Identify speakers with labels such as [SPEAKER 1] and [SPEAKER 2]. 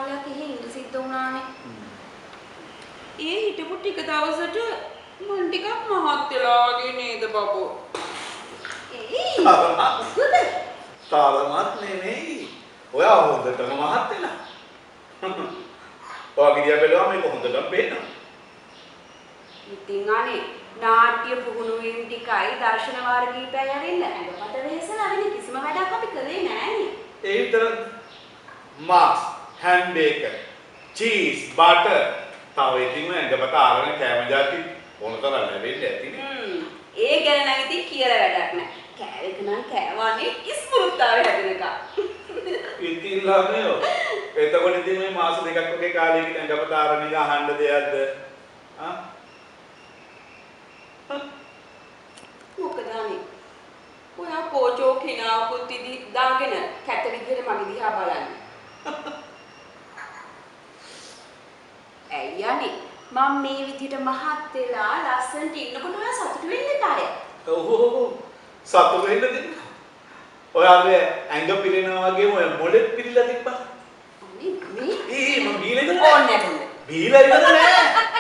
[SPEAKER 1] කාලයක් එහෙ ඉඳ සිද්ධ වුණානේ. ඒ හිටපු ටික දවසට මන් ටිකක් මහත් වෙලා වගේ නේද බබෝ?
[SPEAKER 2] තාලමත් නෙමෙයි. ඔයා හොඳටම මහත් වෙලා. ඔයා ගියා බැලුවා මේක හොඳටම පේනවා.
[SPEAKER 1] ඉතින් අනේ නාට්‍ය පුහුණු වීම ටිකයි දර්ශන වාර කීපයක් යරින්න ඇඟපත වෙහෙසලා වෙන කිසිම වැඩක් අපි කළේ නෑනේ.
[SPEAKER 2] ඒ විතරද? මාස්, හැම්බේකර්, චීස්, බටර්. තව ඉතින් ඇඟපත ආරන කෑම જાති ඕනතරම් ලැබෙන්නේ ඇතිනේ.
[SPEAKER 1] ඒ ගැන නම් ඉතින් කියලා වැඩක් නෑ. කෑවෙක නම් කෑවන්නේ ඉස්මෘත්තාවේ හැදෙනකම්.
[SPEAKER 2] ඉතින් ළමයෝ එතකොට ඉතින් මේ මාස දෙකක් වගේ කාලයකින් ඇඟපත ආරන එක අහන්න දෙයක්ද? ආ?
[SPEAKER 1] මොකද අනේ? ඔයා කෝචෝ කිනාවකුත් ඉදි දාගෙන කැත විදිහට මගේ දිහා බලන්නේ. ඇයි අනේ? මම මේ විදිහට මහත් වෙලා ලස්සනට ඉන්නකොට ඔයා සතුටු වෙන්නේ නැහැ.
[SPEAKER 2] ඔව් සතුටු වෙන්න දෙන්න. ඔයාගේ ඇඟ පිරෙනවා වගේම ඔය මොළෙත් පිරিলা තිබ්බා.
[SPEAKER 1] අනේ මේ
[SPEAKER 2] මම බීලා ඉවර
[SPEAKER 1] ඕනේ නැහැ.
[SPEAKER 2] බීලා ඉවර නෑ.